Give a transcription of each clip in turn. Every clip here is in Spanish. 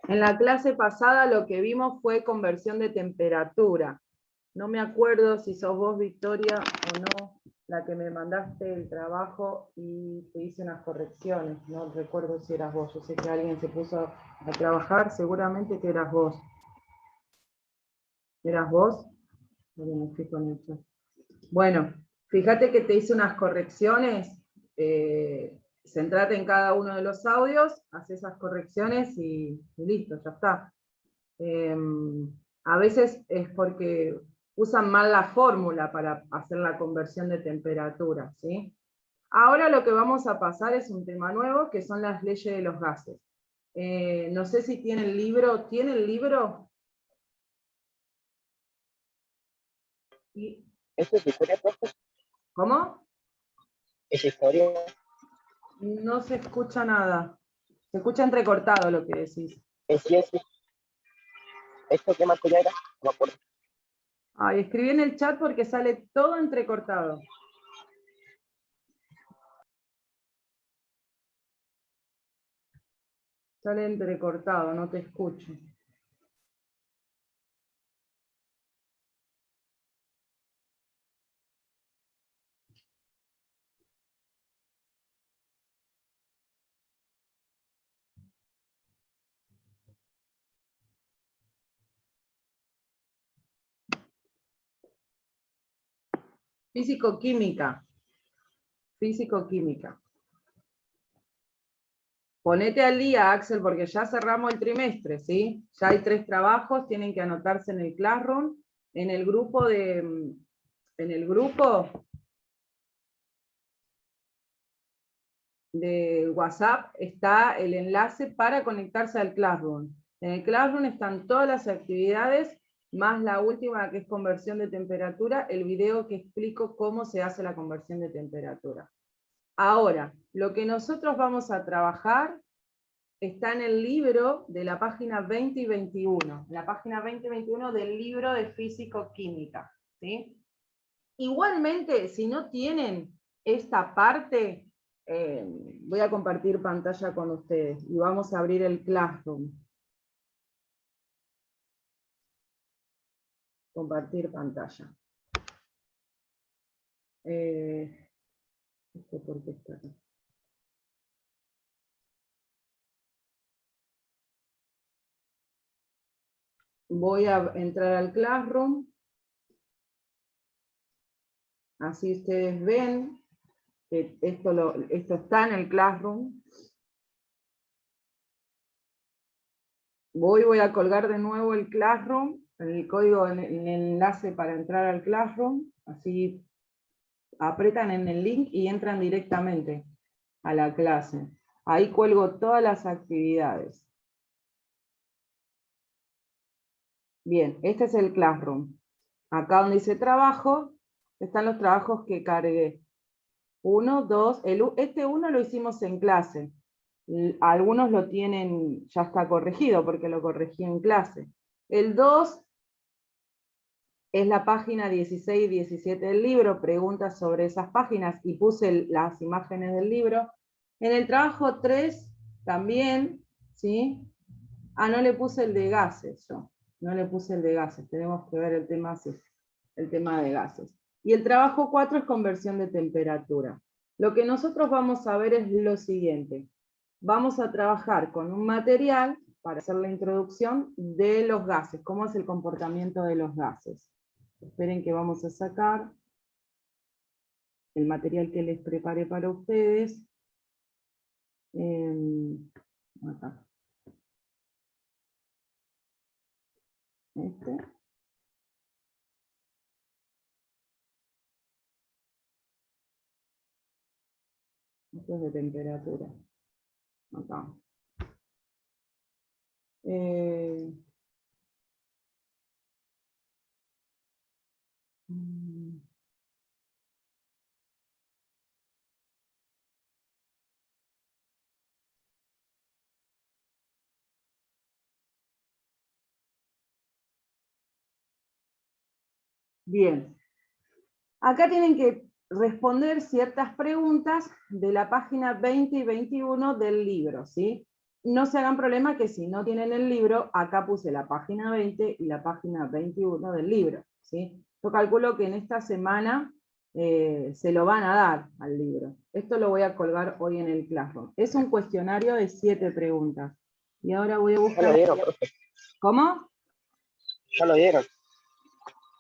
En la clase pasada lo que vimos fue conversión de temperatura. No me acuerdo si sos vos, Victoria, o no, la que me mandaste el trabajo y te hice unas correcciones. No recuerdo si eras vos. Yo sé que alguien se puso a trabajar, seguramente que eras vos. ¿Eras vos? Me fijo en el chat. Bueno, fíjate que te hice unas correcciones. Centrate en cada uno de los audios, hace esas correcciones y listo, ya está. A veces es porque usan mal la fórmula para hacer la conversión de temperatura, ¿sí? Ahora lo que vamos a pasar es un tema nuevo, que son las leyes de los gases. No sé si tiene el libro. ¿Tiene el libro? ¿Eso es historia, profe? ¿Cómo? ¿Es historia? No se escucha nada. Se escucha entrecortado lo que decís. ¿Es ¿Esto qué materia era? No me acuerdo. Ay, escribí en el chat porque sale todo entrecortado. Sale entrecortado, no te escucho. Físico-química. Físico-química. Ponete al día, Axel, porque ya cerramos el trimestre, ¿sí? Ya hay 3 trabajos, tienen que anotarse en el Classroom. En el grupo de WhatsApp está el enlace para conectarse al Classroom. En el Classroom están todas las actividades, más la última que es conversión de temperatura, el video que explico cómo se hace la conversión de temperatura. Ahora, lo que nosotros vamos a trabajar está en el libro de la página 20 y 21. La página 20 y 21 del libro de Físico-Química, ¿sí? Igualmente, si no tienen esta parte, voy a compartir pantalla con ustedes y vamos a abrir el Classroom. Compartir pantalla. ¿Por qué está acá? Voy a entrar al Classroom. Así ustedes ven que esto está en el Classroom. Voy a colgar de nuevo el Classroom, el código en el enlace para entrar al Classroom, así apretan en el link y entran directamente a la clase. Ahí cuelgo todas las actividades. Bien, este es el Classroom. Acá donde dice trabajo, están los trabajos que cargué. 1, 2, este 1 lo hicimos en clase. Algunos lo tienen, ya está corregido porque lo corregí en clase. El 2 es la página 16 y 17 del libro, preguntas sobre esas páginas y puse las imágenes del libro. En el trabajo 3 también, ¿sí? No le puse el de gases yo, no le puse el de gases, tenemos que ver el tema de gases. Y el trabajo 4 es conversión de temperatura. Lo que nosotros vamos a ver es lo siguiente. Vamos a trabajar con un material para hacer la introducción de los gases, cómo es el comportamiento de los gases. Esperen que vamos a sacar el material que les preparé para ustedes. Acá. Esto es de temperatura. Acá. Bien. Acá tienen que responder ciertas preguntas de la página 20 y 21 del libro, ¿sí? no se hagan problema que si no tienen el libro, acá puse la página 20 y la página 21 del libro, ¿sí? Yo calculo que en esta semana se lo van a dar al libro. Esto lo voy a colgar hoy en el Classroom. Es un cuestionario de 7 preguntas. Y ahora voy a Ya lo buscar... dieron, profe. ¿Cómo? Ya lo dieron.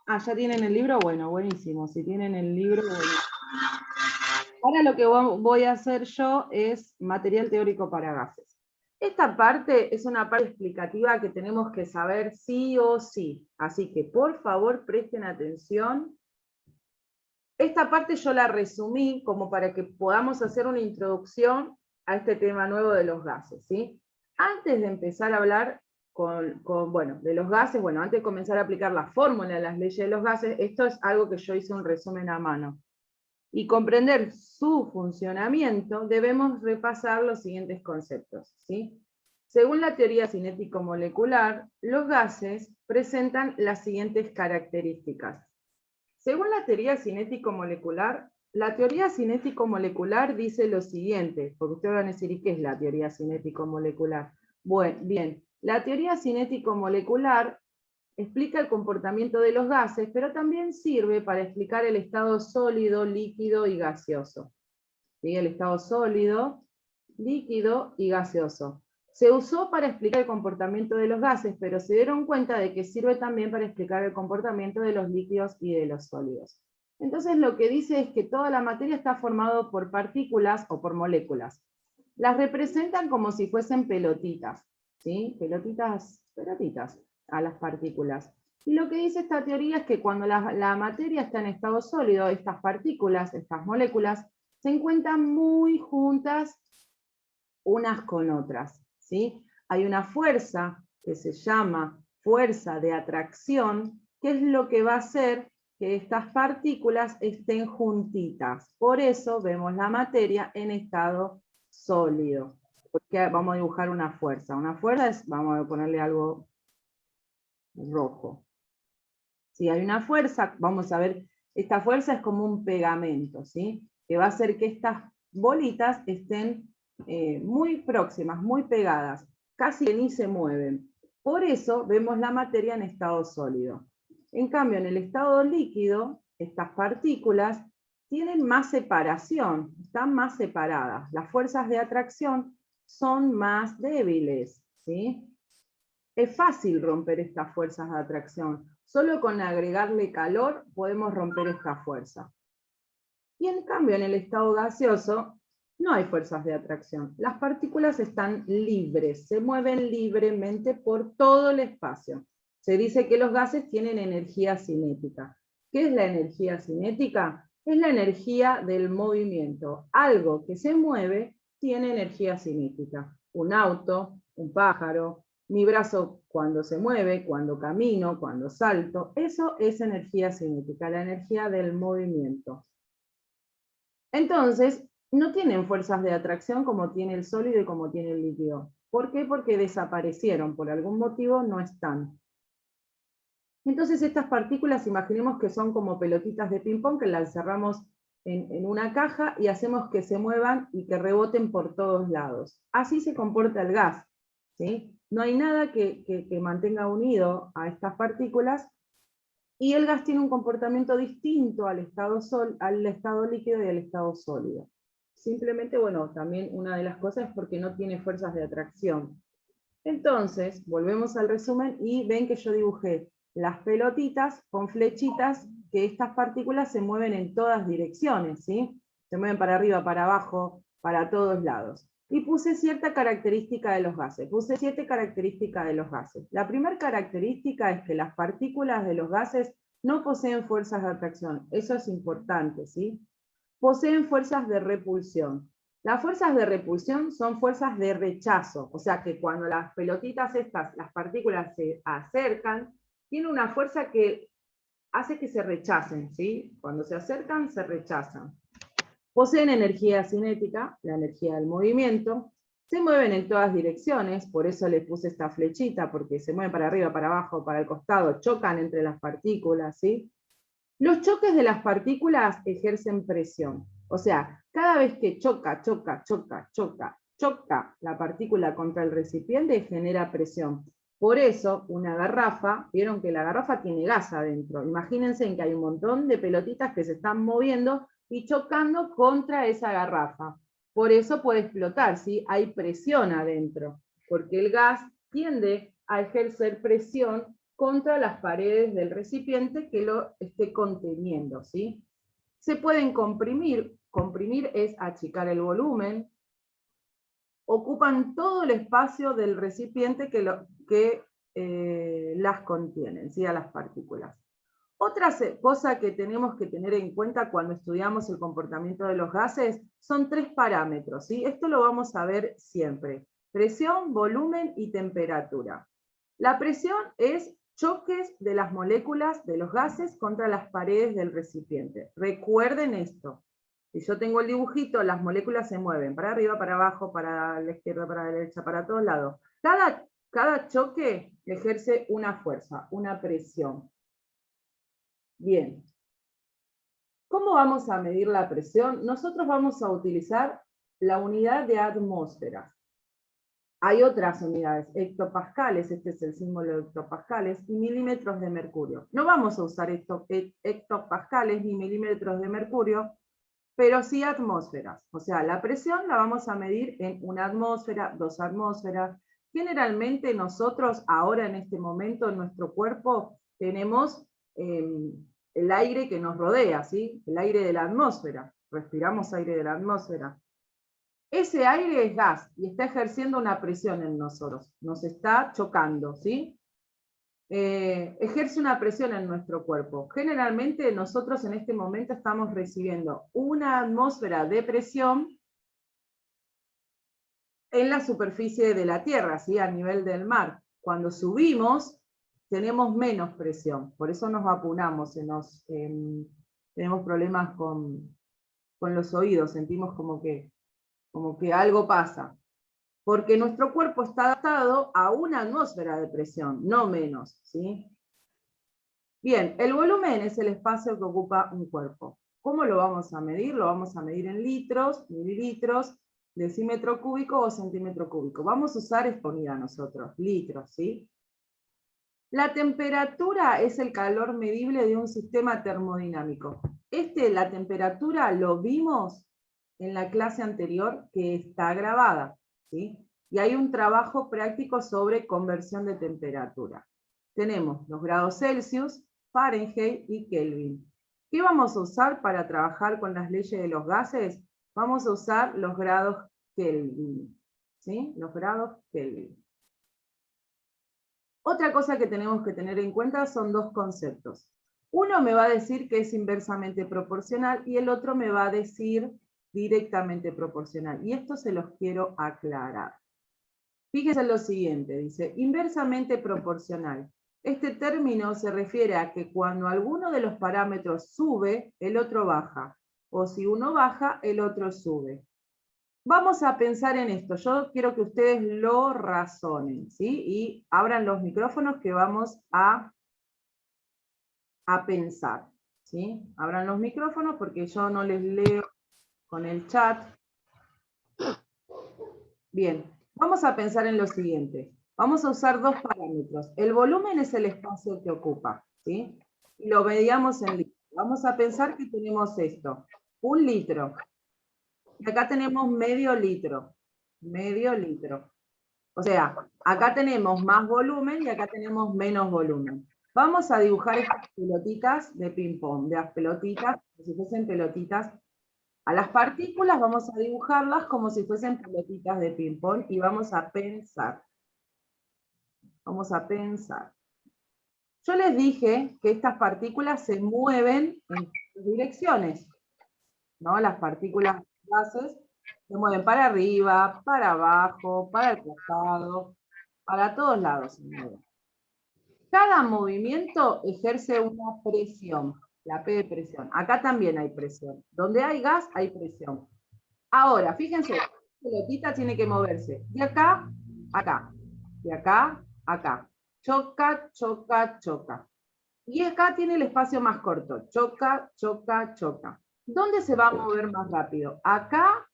Ah, ¿ya tienen el libro? Bueno, buenísimo. Si tienen el libro, buenísimo. Ahora lo que voy a hacer yo es material teórico para gases. Esta parte es una parte explicativa que tenemos que saber sí o sí. Así que por favor presten atención. Esta parte yo la resumí como para que podamos hacer una introducción a este tema nuevo de los gases, ¿sí? Antes de empezar a hablar de los gases, bueno, antes de comenzar a aplicar la fórmula de las leyes de los gases, esto es algo que yo hice un resumen a mano. Y comprender su funcionamiento, debemos repasar los siguientes conceptos, ¿sí? Según la teoría cinético-molecular, los gases presentan las siguientes características. Según la teoría cinético-molecular dice lo siguiente, porque ustedes van a decir, ¿y qué es la teoría cinético-molecular? Bueno, bien, la teoría cinético-molecular explica el comportamiento de los gases, pero también sirve para explicar el estado sólido, líquido y gaseoso. ¿Sí? El estado sólido, líquido y gaseoso. Se usó para explicar el comportamiento de los gases, pero se dieron cuenta de que sirve también para explicar el comportamiento de los líquidos y de los sólidos. Entonces lo que dice es que toda la materia está formada por partículas o por moléculas. Las representan como si fuesen pelotitas, ¿sí? Pelotitas a las partículas. Y lo que dice esta teoría es que cuando la materia está en estado sólido, estas partículas, estas moléculas, se encuentran muy juntas unas con otras, ¿sí? Hay una fuerza que se llama fuerza de atracción, que es lo que va a hacer que estas partículas estén juntitas. Por eso vemos la materia en estado sólido. Porque vamos a dibujar una fuerza. Una fuerza es, vamos a ponerle algo rojo. Si hay una fuerza, vamos a ver, esta fuerza es como un pegamento, ¿sí? Que va a hacer que estas bolitas estén muy próximas, muy pegadas, casi que ni se mueven. Por eso vemos la materia en estado sólido. En cambio, en el estado líquido, estas partículas tienen más separación, están más separadas. Las fuerzas de atracción son más débiles, ¿sí? Es fácil romper estas fuerzas de atracción. Solo con agregarle calor podemos romper esta fuerza. Y en cambio, en el estado gaseoso, no hay fuerzas de atracción. Las partículas están libres, se mueven libremente por todo el espacio. Se dice que los gases tienen energía cinética. ¿Qué es la energía cinética? Es la energía del movimiento. Algo que se mueve tiene energía cinética. Un auto, un pájaro, mi brazo cuando se mueve, cuando camino, cuando salto, eso es energía cinética, la energía del movimiento. Entonces, no tienen fuerzas de atracción como tiene el sólido y como tiene el líquido. ¿Por qué? Porque desaparecieron, por algún motivo no están. Entonces estas partículas, imaginemos que son como pelotitas de ping-pong que las encerramos en una caja y hacemos que se muevan y que reboten por todos lados. Así se comporta el gas, ¿sí? No hay nada que mantenga unido a estas partículas, y el gas tiene un comportamiento distinto al estado líquido y al estado sólido. Simplemente, bueno, también una de las cosas es porque no tiene fuerzas de atracción. Entonces, volvemos al resumen y ven que yo dibujé las pelotitas con flechitas, que estas partículas se mueven en todas direcciones, ¿sí? Se mueven para arriba, para abajo, para todos lados. Y puse cierta característica de los gases. Puse 7 características de los gases. La primera característica es que las partículas de los gases no poseen fuerzas de atracción. Eso es importante, ¿sí? Poseen fuerzas de repulsión. Las fuerzas de repulsión son fuerzas de rechazo. O sea que cuando las pelotitas estas, las partículas se acercan, tiene una fuerza que hace que se rechacen, ¿sí? Cuando se acercan, se rechazan. Poseen energía cinética, la energía del movimiento, se mueven en todas direcciones, por eso les puse esta flechita, porque se mueven para arriba, para abajo, para el costado, chocan entre las partículas, ¿sí? Los choques de las partículas ejercen presión, o sea, cada vez que choca, choca la partícula contra el recipiente y genera presión. Por eso, una garrafa, vieron que la garrafa tiene gas adentro. Imagínense en que hay un montón de pelotitas que se están moviendo y chocando contra esa garrafa. Por eso puede explotar, ¿sí? Hay presión adentro, porque el gas tiende a ejercer presión contra las paredes del recipiente que lo esté conteniendo, ¿sí? Se pueden comprimir. Comprimir es achicar el volumen. Ocupan todo el espacio del recipiente que las contienen, ¿sí? A las partículas. Otra cosa que tenemos que tener en cuenta cuando estudiamos el comportamiento de los gases son 3 parámetros, ¿sí? Esto lo vamos a ver siempre: presión, volumen y temperatura. La presión es choques de las moléculas de los gases contra las paredes del recipiente. Recuerden esto. Si yo tengo el dibujito, las moléculas se mueven para arriba, para abajo, para la izquierda, para la derecha, para todos lados. Cada choque ejerce una fuerza, una presión. Bien. ¿Cómo vamos a medir la presión? Nosotros vamos a utilizar la unidad de atmósferas. Hay otras unidades, hectopascales, este es el símbolo de hectopascales, y milímetros de mercurio. No vamos a usar hectopascales ni milímetros de mercurio, pero sí atmósferas. O sea, la presión la vamos a medir en 1 atmósfera, 2 atmósferas. Generalmente nosotros, ahora en este momento, en nuestro cuerpo, tenemos el aire que nos rodea, ¿sí? El aire de la atmósfera. Respiramos aire de la atmósfera. Ese aire es gas y está ejerciendo una presión en nosotros. Nos está chocando, ¿sí? Ejerce una presión en nuestro cuerpo. Generalmente nosotros en este momento estamos recibiendo una atmósfera de presión en la superficie de la Tierra, ¿sí? A nivel del mar. Cuando subimos tenemos menos presión, por eso nos vacunamos, tenemos problemas con los oídos, sentimos como que algo pasa. Porque nuestro cuerpo está adaptado a una atmósfera de presión, no menos, ¿sí? Bien, el volumen es el espacio que ocupa un cuerpo. ¿Cómo lo vamos a medir? Lo vamos a medir en litros, mililitros, decímetro cúbico o centímetro cúbico. Vamos a usar esta unidad nosotros, litros, ¿sí? La temperatura es el calor medible de un sistema termodinámico. La temperatura lo vimos en la clase anterior que está grabada, ¿sí? Y hay un trabajo práctico sobre conversión de temperatura. Tenemos los grados Celsius, Fahrenheit y Kelvin. ¿Qué vamos a usar para trabajar con las leyes de los gases? Vamos a usar los grados Kelvin, ¿sí? Los grados Kelvin. Otra cosa que tenemos que tener en cuenta son 2 conceptos. Uno me va a decir que es inversamente proporcional y el otro me va a decir directamente proporcional. Y esto se los quiero aclarar. Fíjense en lo siguiente, dice, inversamente proporcional. Este término se refiere a que cuando alguno de los parámetros sube, el otro baja. O si uno baja, el otro sube. Vamos a pensar en esto. Yo quiero que ustedes lo razonen, ¿sí? Y abran los micrófonos que vamos a pensar, ¿sí? Abran los micrófonos porque yo no les leo con el chat. Bien, vamos a pensar en lo siguiente. Vamos a usar 2 parámetros. El volumen es el espacio que ocupa, ¿sí? Y lo medíamos en litros. Vamos a pensar que tenemos esto, 1 litro. Y acá tenemos medio litro. Medio litro. O sea, acá tenemos más volumen y acá tenemos menos volumen. Vamos a dibujar estas pelotitas de ping-pong, de las pelotitas, como si fuesen pelotitas. A las partículas vamos a dibujarlas como si fuesen pelotitas de ping-pong y vamos a pensar. Vamos a pensar. Yo les dije que estas partículas se mueven en dos direcciones, ¿no? Las partículas gases se mueven para arriba, para abajo, para el costado, para todos lados se mueven. Cada movimiento ejerce una presión, la P de presión. Acá también hay presión. Donde hay gas, hay presión. Ahora, fíjense, la pelotita tiene que moverse de acá a acá, de acá a acá. Choca, choca, choca. Y acá tiene el espacio más corto. Choca, choca, choca. ¿Dónde se va a mover más rápido? ¿Acá,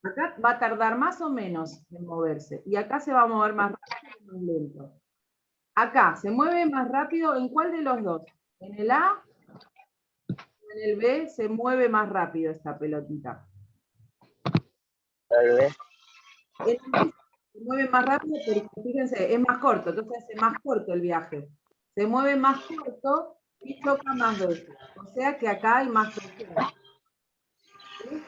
Acá va a tardar más o menos en moverse. Y acá se va a mover más rápido y más lento. Acá se mueve más rápido, ¿en cuál de los dos? ¿En el A o en el B se mueve más rápido esta pelotita? El B. En el B se mueve más rápido porque, fíjense, es más corto, entonces hace más corto el viaje. Se mueve más corto y choca más veces. O sea que acá hay más presión. ¿Sí?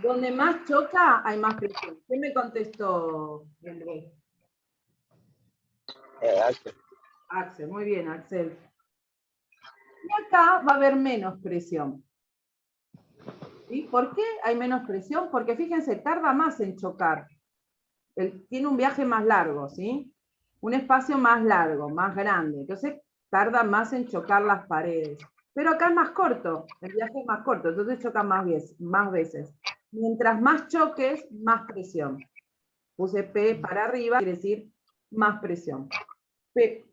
Donde más choca, hay más presión. ¿Qué me contestó el B? Axel. Axel, muy bien, Axel. Y acá va a haber menos presión. ¿Sí? ¿Por qué hay menos presión? Porque fíjense, tarda más en chocar. Tiene un viaje más largo, ¿sí? Un espacio más largo, más grande. Entonces tarda más en chocar las paredes. Pero acá es más corto, el viaje es más corto, entonces choca más veces. Mientras más choques, más presión. Puse P para arriba, quiere decir más presión. P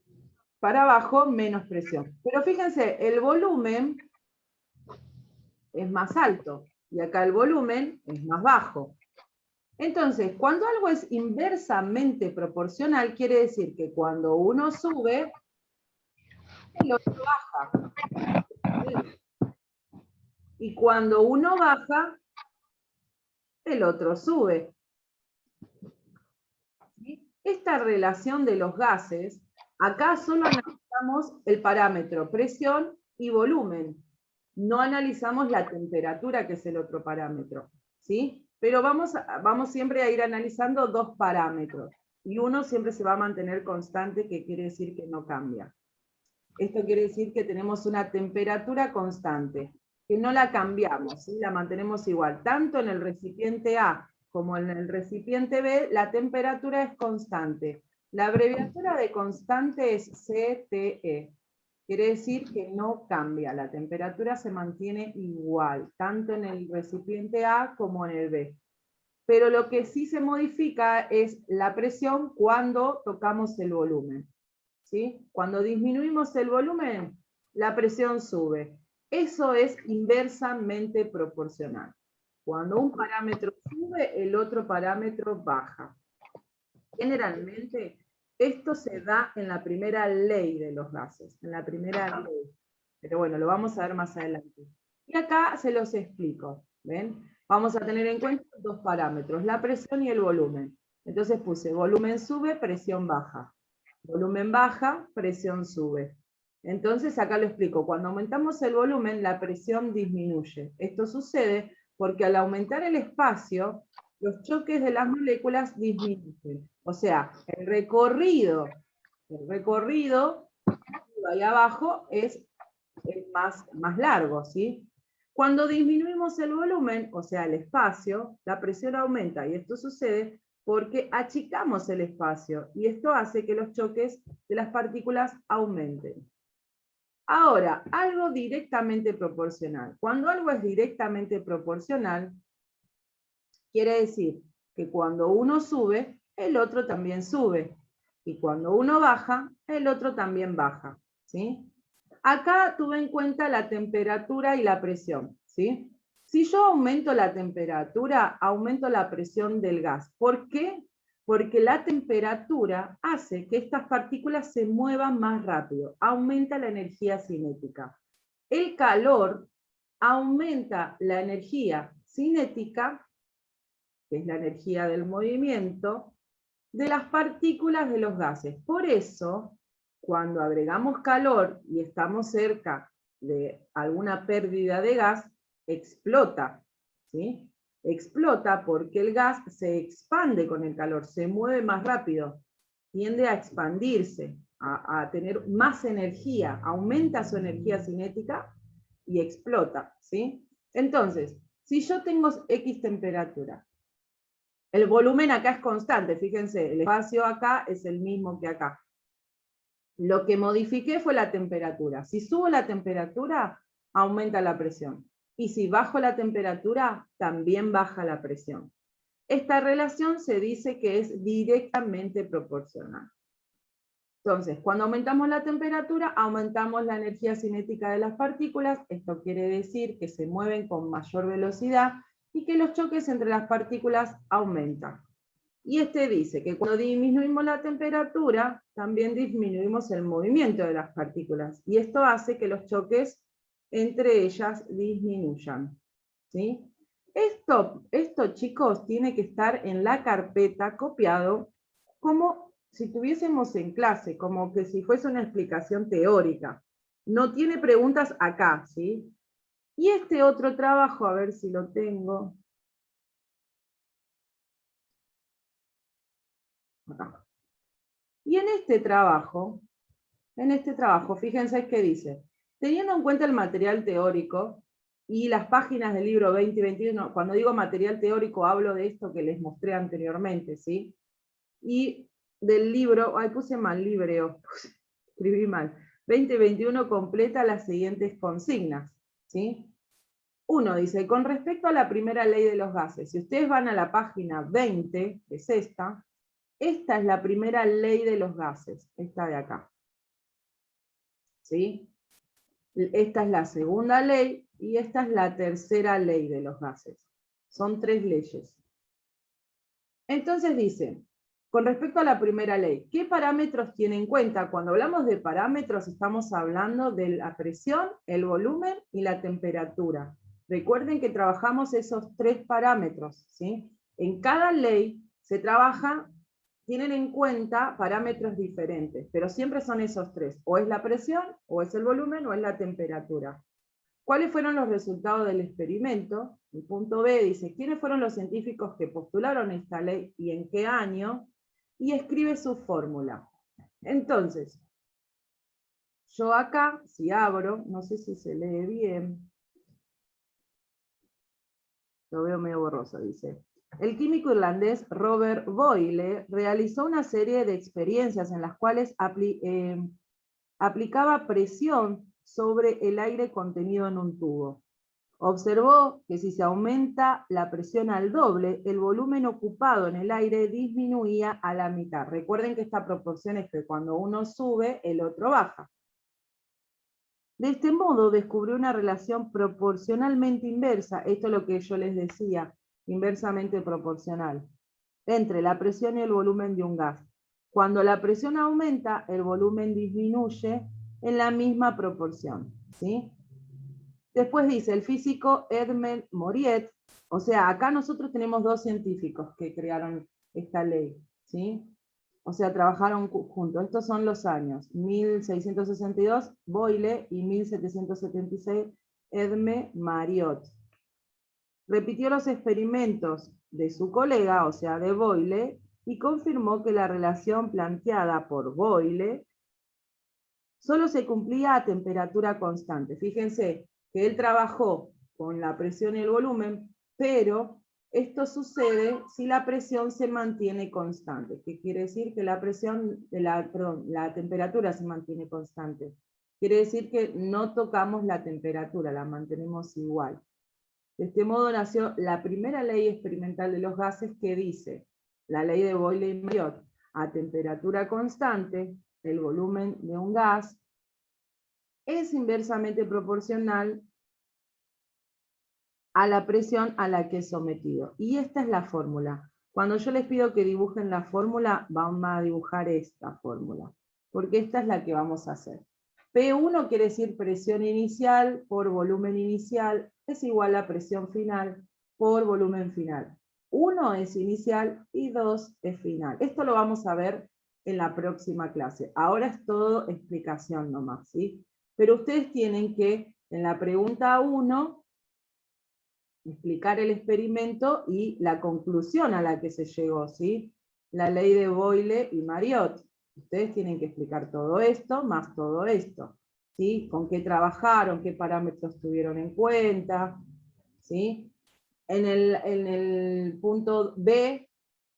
para abajo, menos presión. Pero fíjense, el volumen es más alto y acá el volumen es más bajo. Entonces, cuando algo es inversamente proporcional, quiere decir que cuando uno sube, el otro baja. Y cuando uno baja, el otro sube. Esta relación de los gases, acá solo analizamos el parámetro presión y volumen. No analizamos la temperatura, que es el otro parámetro, ¿sí? Pero vamos siempre a ir analizando dos parámetros. Y uno siempre se va a mantener constante, que quiere decir que no cambia. Esto quiere decir que tenemos una temperatura constante, que no la cambiamos, ¿sí? La mantenemos igual. Tanto en el recipiente A como en el recipiente B, la temperatura es constante. La abreviatura de constante es CTE. Quiere decir que no cambia, la temperatura se mantiene igual, tanto en el recipiente A como en el B. Pero lo que sí se modifica es la presión cuando tocamos el volumen. ¿Sí? Cuando disminuimos el volumen, la presión sube. Eso es inversamente proporcional. Cuando un parámetro sube, el otro parámetro baja. Generalmente, esto se da en la primera ley de los gases, en la primera ley. Pero bueno, lo vamos a ver más adelante. Y acá se los explico, ¿ven? Vamos a tener en cuenta dos parámetros, la presión y el volumen. Entonces puse volumen sube, presión baja. Volumen baja, presión sube. Entonces acá lo explico, cuando aumentamos el volumen, la presión disminuye. Esto sucede porque al aumentar el espacio, los choques de las moléculas disminuyen. O sea, el recorrido ahí abajo es más largo, ¿sí? Cuando disminuimos el volumen, o sea, el espacio, la presión aumenta, y esto sucede porque achicamos el espacio, y esto hace que los choques de las partículas aumenten. Ahora, algo directamente proporcional. Cuando algo es directamente proporcional, quiere decir que cuando uno sube, el otro también sube. Y cuando uno baja, el otro también baja. ¿Sí? Acá tuve en cuenta la temperatura y la presión. ¿Sí? Si yo aumento la temperatura, aumento la presión del gas. ¿Por qué? Porque la temperatura hace que estas partículas se muevan más rápido. Aumenta la energía cinética. El calor aumenta la energía cinética, que es la energía del movimiento, de las partículas de los gases. Por eso, cuando agregamos calor y estamos cerca de alguna pérdida de gas, explota, ¿sí? Explota porque el gas se expande con el calor, se mueve más rápido, tiende a expandirse, a tener más energía, aumenta su energía cinética y explota, ¿sí? Entonces, si yo tengo X temperatura, el volumen acá es constante, fíjense, el espacio acá es el mismo que acá. Lo que modifiqué fue la temperatura. Si subo la temperatura, aumenta la presión. Y si bajo la temperatura, también baja la presión. Esta relación se dice que es directamente proporcional. Entonces, cuando aumentamos la temperatura, aumentamos la energía cinética de las partículas. Esto quiere decir que se mueven con mayor velocidad y que los choques entre las partículas aumentan. Y este dice que cuando disminuimos la temperatura, también disminuimos el movimiento de las partículas, y esto hace que los choques entre ellas disminuyan. ¿Sí? Esto, chicos, tiene que estar en la carpeta copiado como si tuviésemos en clase, como que si fuese una explicación teórica. No tiene preguntas acá, ¿sí? Y este otro trabajo, a ver si lo tengo. Acá. Y en este trabajo, fíjense qué dice. Teniendo en cuenta el material teórico y las páginas del libro 20 y 21, cuando digo material teórico hablo de esto que les mostré anteriormente, ¿sí? Y del libro, puse mal libreo, escribí mal, 2021 completa las siguientes consignas, ¿sí? Uno dice, con respecto a la primera ley de los gases, si ustedes van a la página 20, que es esta es la primera ley de los gases, esta de acá, ¿sí? Esta es la segunda ley y esta es la tercera ley de los gases. Son 3 leyes. Entonces dice, con respecto a la primera ley, ¿qué parámetros tiene en cuenta? Cuando hablamos de parámetros estamos hablando de la presión, el volumen y la temperatura. Recuerden que trabajamos esos 3 parámetros, ¿sí? En cada ley se trabaja, tienen en cuenta parámetros diferentes, pero siempre son esos 3, o es la presión, o es el volumen, o es la temperatura. ¿Cuáles fueron los resultados del experimento? El punto B dice, ¿quiénes fueron los científicos que postularon esta ley y en qué año? Y escribe su fórmula. Entonces, yo acá, si abro, no sé si se lee bien, lo veo medio borroso, dice. El químico irlandés Robert Boyle realizó una serie de experiencias en las cuales aplicaba presión sobre el aire contenido en un tubo. Observó que si se aumenta la presión al doble, el volumen ocupado en el aire disminuía a la mitad. Recuerden que esta proporción es que cuando uno sube, el otro baja. De este modo descubrió una relación proporcionalmente inversa, esto es lo que yo les decía, inversamente proporcional, entre la presión y el volumen de un gas. Cuando la presión aumenta, el volumen disminuye en la misma proporción, ¿sí? Después dice el físico Edmond Moriet, o sea, acá nosotros tenemos 2 científicos que crearon esta ley, ¿sí? O sea, trabajaron juntos. Estos son los años, 1662 Boyle y 1776 Edmond Mariotte. Repitió los experimentos de su colega, o sea, de Boyle, y confirmó que la relación planteada por Boyle solo se cumplía a temperatura constante. Fíjense que él trabajó con la presión y el volumen, pero esto sucede si la presión se mantiene constante. ¿Qué quiere decir? Que la temperatura se mantiene constante. Quiere decir que no tocamos la temperatura, la mantenemos igual. De este modo nació la primera ley experimental de los gases que dice, la ley de Boyle y Mariotte, a temperatura constante, el volumen de un gas es inversamente proporcional a la presión a la que es sometido. Y esta es la fórmula. Cuando yo les pido que dibujen la fórmula, vamos a dibujar esta fórmula, porque esta es la que vamos a hacer. P1 quiere decir presión inicial por volumen inicial, es igual a presión final por volumen final. 1 es inicial y 2 es final. Esto lo vamos a ver en la próxima clase. Ahora es todo explicación nomás, ¿sí? Pero ustedes tienen que, en la pregunta 1, explicar el experimento y la conclusión a la que se llegó, ¿sí? La ley de Boyle y Mariotte. Ustedes tienen que explicar todo esto, más todo esto, ¿sí? Con qué trabajaron, qué parámetros tuvieron en cuenta, ¿sí? En el punto B,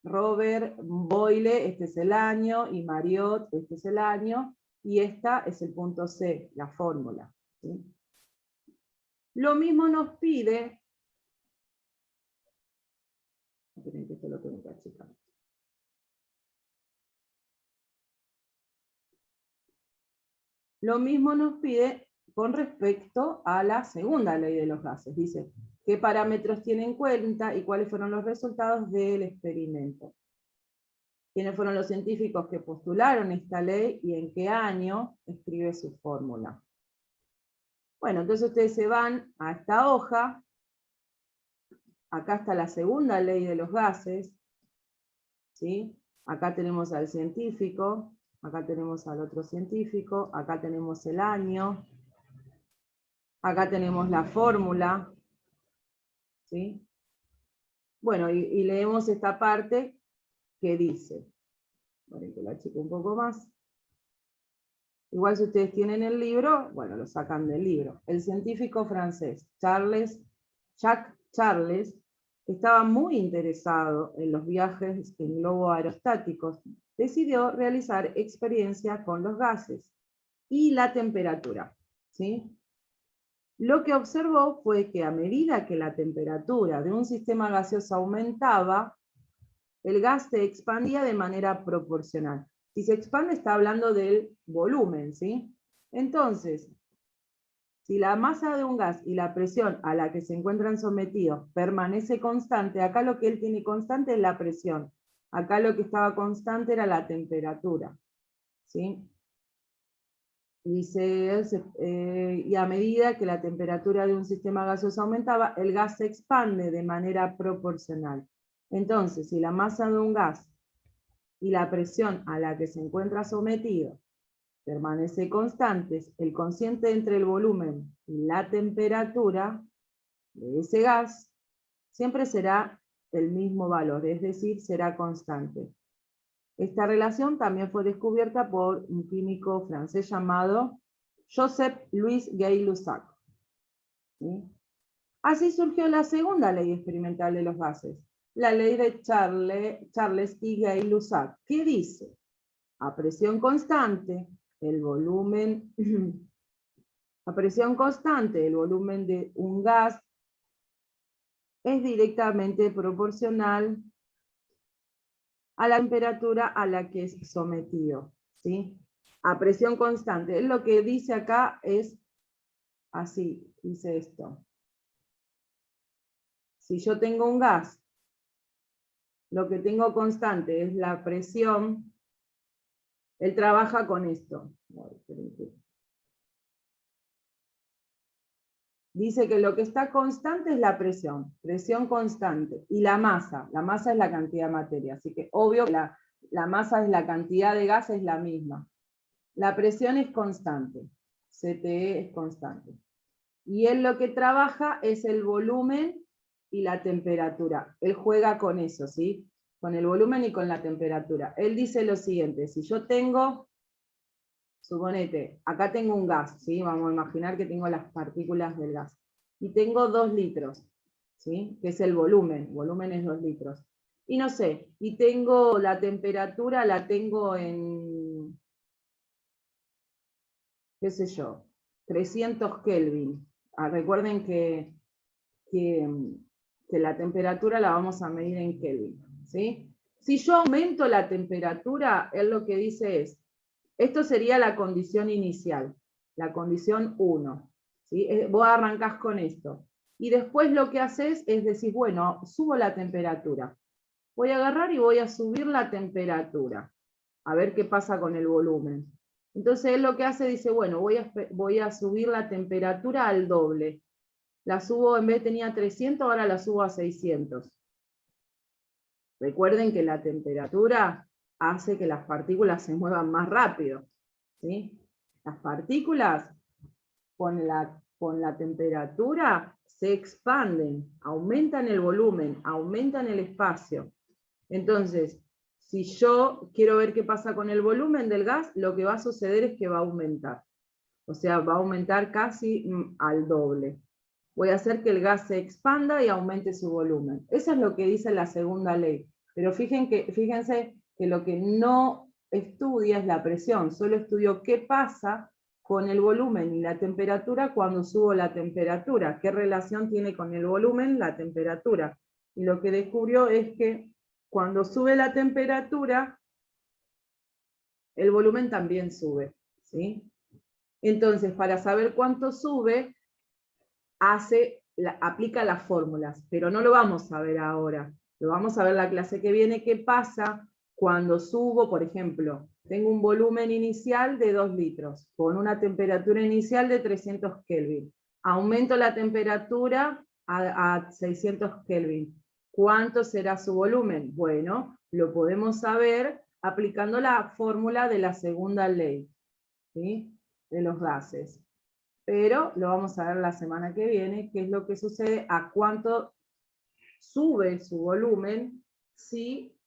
Robert Boyle, este es el año, y Mariotte, este es el año, y esta es el punto C, la fórmula, ¿sí? Lo mismo nos pide, esto lo tengo que achicar. Lo mismo nos pide con respecto a la segunda ley de los gases. Dice, qué parámetros tiene en cuenta y cuáles fueron los resultados del experimento. ¿Quiénes fueron los científicos que postularon esta ley y en qué año escribe su fórmula? Bueno, entonces ustedes se van a esta hoja. Acá está la segunda ley de los gases, ¿sí? Acá tenemos al científico, acá tenemos al otro científico, acá tenemos el año, acá tenemos la fórmula, ¿sí? Bueno, y leemos esta parte que dice, bueno, que la achico un poco más. Igual si ustedes tienen el libro, bueno, lo sacan del libro. El científico francés Jacques Charles estaba muy interesado en los viajes en globo aerostáticos. Decidió realizar experiencia con los gases y la temperatura, ¿sí? Lo que observó fue que a medida que la temperatura de un sistema gaseoso aumentaba, el gas se expandía de manera proporcional. Si se expande está hablando del volumen, ¿sí? Entonces, si la masa de un gas y la presión a la que se encuentran sometidos permanece constante, acá lo que él tiene constante es la presión. Acá lo que estaba constante era la temperatura, ¿sí? Dice, y a medida que la temperatura de un sistema gaseoso aumentaba, el gas se expande de manera proporcional. Entonces, si la masa de un gas y la presión a la que se encuentra sometido permanece constantes, el cociente entre el volumen y la temperatura de ese gas siempre será el mismo valor, es decir, será constante. Esta relación también fue descubierta por un químico francés llamado Joseph-Louis Gay-Lussac. ¿Sí? Así surgió la segunda ley experimental de los gases, la ley de Charles y Gay-Lussac, que dice, a presión constante, el volumen, a presión constante, el volumen de un gas es directamente proporcional a la temperatura a la que es sometido, ¿sí? A presión constante. Lo que dice acá es así, dice esto. Si yo tengo un gas, lo que tengo constante es la presión, él trabaja con esto. Dice que lo que está constante es la presión constante, y la masa es la cantidad de materia, así que obvio que la masa es la cantidad de gas, es la misma. La presión es constante, CTE es constante. Y él lo que trabaja es el volumen y la temperatura. Él juega con eso, ¿sí? Con el volumen y con la temperatura. Él dice lo siguiente, si yo tengo, suponete, acá tengo un gas, ¿sí? Vamos a imaginar que tengo las partículas del gas. Y tengo 2 litros, ¿sí? Que es el volumen es 2 litros. Y no sé, y tengo la temperatura, la tengo en, qué sé yo, 300 Kelvin. Recuerden que la temperatura la vamos a medir en Kelvin, ¿sí? Si yo aumento la temperatura, él lo que dice es, esto sería la condición inicial, la condición 1, ¿sí? Vos arrancás con esto. Y después lo que haces es decir, bueno, subo la temperatura. Voy a agarrar y voy a subir la temperatura, a ver qué pasa con el volumen. Entonces él lo que hace, dice, bueno, voy a subir la temperatura al doble. La subo, en vez tenía 300, ahora la subo a 600. Recuerden que la temperatura hace que las partículas se muevan más rápido, ¿sí? Las partículas con la temperatura se expanden, aumentan el volumen, aumentan el espacio. Entonces, si yo quiero ver qué pasa con el volumen del gas, lo que va a suceder es que va a aumentar. O sea, va a aumentar casi al doble. Voy a hacer que el gas se expanda y aumente su volumen. Eso es lo que dice la segunda ley. Pero fíjense que lo que no estudia es la presión, solo estudio qué pasa con el volumen y la temperatura cuando subo la temperatura, qué relación tiene con el volumen la temperatura. Y lo que descubrió es que cuando sube la temperatura, el volumen también sube, ¿sí? Entonces, para saber cuánto sube, hace aplica las fórmulas, pero no lo vamos a ver ahora. Lo vamos a ver la clase que viene, qué pasa cuando subo, por ejemplo, tengo un volumen inicial de 2 litros, con una temperatura inicial de 300 Kelvin. Aumento la temperatura a 600 Kelvin. ¿Cuánto será su volumen? Bueno, lo podemos saber aplicando la fórmula de la segunda ley, ¿sí?, de los gases. Pero lo vamos a ver la semana que viene, qué es lo que sucede, a cuánto sube su volumen si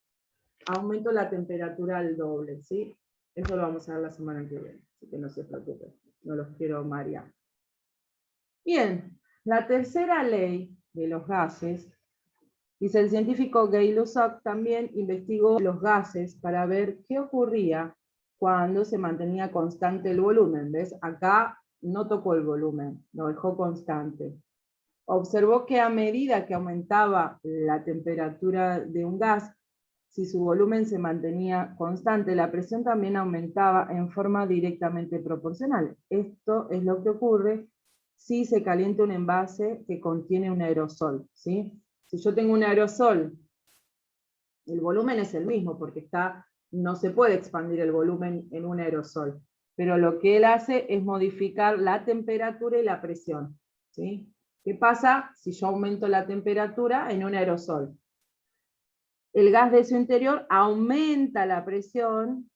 aumento la temperatura al doble, ¿sí? Eso lo vamos a ver la semana que viene, así que no se preocupen, no los quiero marear. Bien, la tercera ley de los gases, dice el científico Gay-Lussac, también investigó los gases para ver qué ocurría cuando se mantenía constante el volumen. ¿Ves? Acá no tocó el volumen, lo dejó constante. Observó que a medida que aumentaba la temperatura de un gas, si su volumen se mantenía constante, la presión también aumentaba en forma directamente proporcional. Esto es lo que ocurre si se calienta un envase que contiene un aerosol, ¿sí? Si yo tengo un aerosol, el volumen es el mismo, porque no se puede expandir el volumen en un aerosol, pero lo que él hace es modificar la temperatura y la presión, ¿sí? ¿Qué pasa si yo aumento la temperatura en un aerosol? El gas de su interior aumenta la presión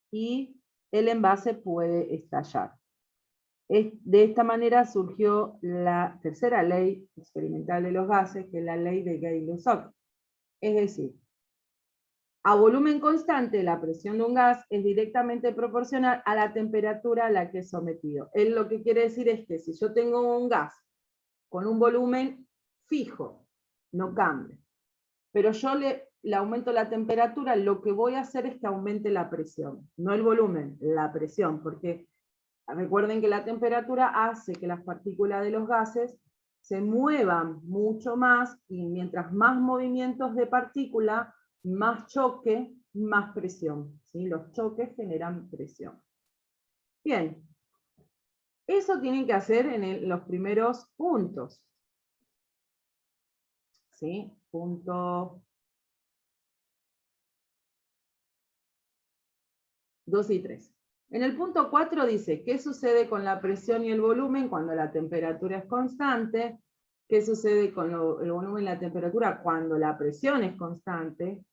y el envase puede estallar. De esta manera surgió la tercera ley experimental de los gases, que es la ley de Gay-Lussac. Es decir, a volumen constante, la presión de un gas es directamente proporcional a la temperatura a la que es sometido. Él lo que quiere decir es que si yo tengo un gas con un volumen fijo, no cambia, pero yo le aumento la temperatura, lo que voy a hacer es que aumente la presión, no el volumen, la presión, porque recuerden que la temperatura hace que las partículas de los gases se muevan mucho más, y mientras más movimientos de partícula, más choque, más presión, ¿sí? Los choques generan presión. Bien, eso tienen que hacer en los primeros puntos, ¿sí? Punto 2 y 3. En el punto 4 dice, ¿qué sucede con la presión y el volumen cuando la temperatura es constante? ¿Qué sucede con el volumen y la temperatura cuando la presión es constante?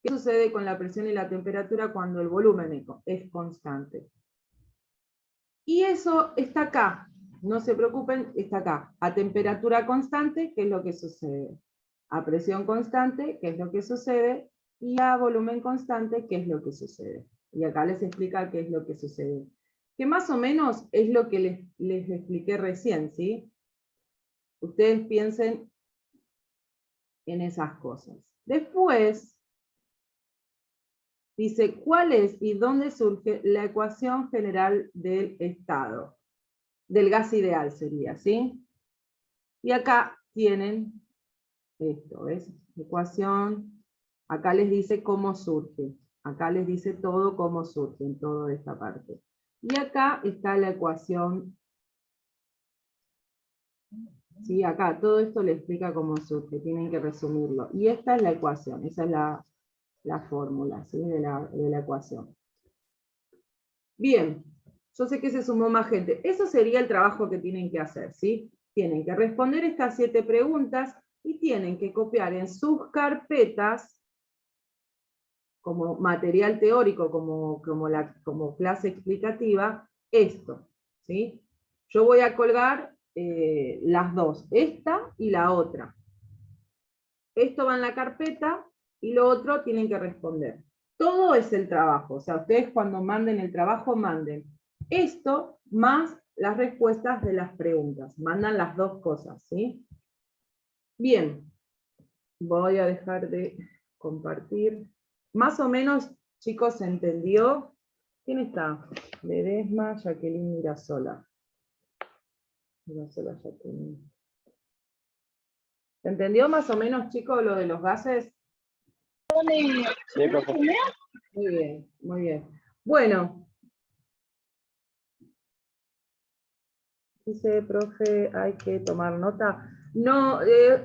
¿Qué sucede con la presión y la temperatura cuando el volumen es constante? Y eso está acá, no se preocupen, está acá. A temperatura constante, ¿qué es lo que sucede? A presión constante, ¿qué es lo que sucede? Y a volumen constante, ¿qué es lo que sucede? Y acá les explica qué es lo que sucede. Que más o menos es lo que les expliqué recién, ¿sí? Ustedes piensen en esas cosas. Después, dice, ¿cuál es y dónde surge la ecuación general del estado? Del gas ideal sería, ¿sí? Y acá tienen esto, ¿ves? Ecuación, acá les dice cómo surge. Acá les dice todo cómo surge en toda esta parte. Y acá está la ecuación. ¿Sí? Acá todo esto le explica cómo surge, tienen que resumirlo. Y esta es la ecuación, esa es la fórmula, ¿sí? de la ecuación. Bien, yo sé que se sumó más gente. Eso sería el trabajo que tienen que hacer, ¿sí? Tienen que responder estas 7 preguntas y tienen que copiar en sus carpetas, como material teórico, como clase explicativa, esto, ¿sí? Yo voy a colgar las dos, esta y la otra. Esto va en la carpeta y lo otro tienen que responder. Todo es el trabajo, o sea, ustedes cuando manden el trabajo, manden esto más las respuestas de las preguntas. Mandan las dos cosas, ¿sí? Bien, voy a dejar de compartir. Más o menos, chicos, ¿se entendió? ¿Quién está? Ledesma, Jacqueline Mirasola. Mirasola, Jacqueline. ¿Se entendió más o menos, chicos, lo de los gases? Sí, profe. Muy bien, muy bien. Bueno. Dice, profe, hay que tomar nota. No,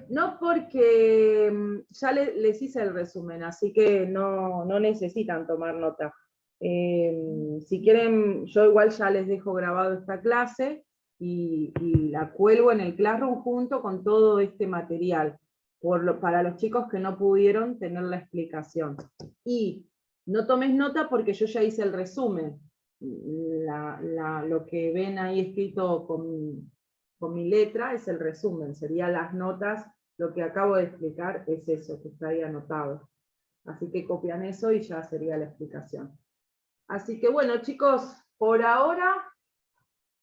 no porque ya les hice el resumen, así que no necesitan tomar nota. Si quieren, yo igual ya les dejo grabado esta clase y la cuelgo en el Classroom junto con todo este material, para los chicos que no pudieron tener la explicación. Y no tomes nota porque yo ya hice el resumen. Lo que ven ahí escrito con mi letra es el resumen, serían las notas, lo que acabo de explicar es eso, que está ahí anotado. Así que copian eso y ya sería la explicación. Así que bueno, chicos, por ahora,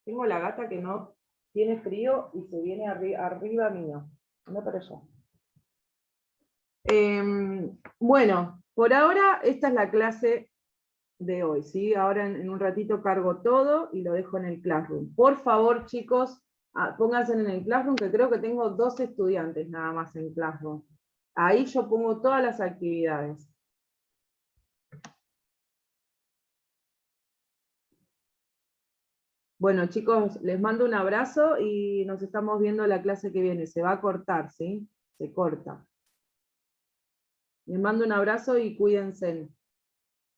tengo la gata que no tiene frío y se viene arriba mío. Anda para allá. Bueno, por ahora esta es la clase de hoy, ¿sí? Ahora en un ratito cargo todo y lo dejo en el Classroom. Por favor, chicos, pónganse en el Classroom, que creo que tengo 2 estudiantes nada más en Classroom. Ahí yo pongo todas las actividades. Bueno, chicos, les mando un abrazo y nos estamos viendo la clase que viene. Se va a cortar, ¿sí? Se corta. Les mando un abrazo y cuídense.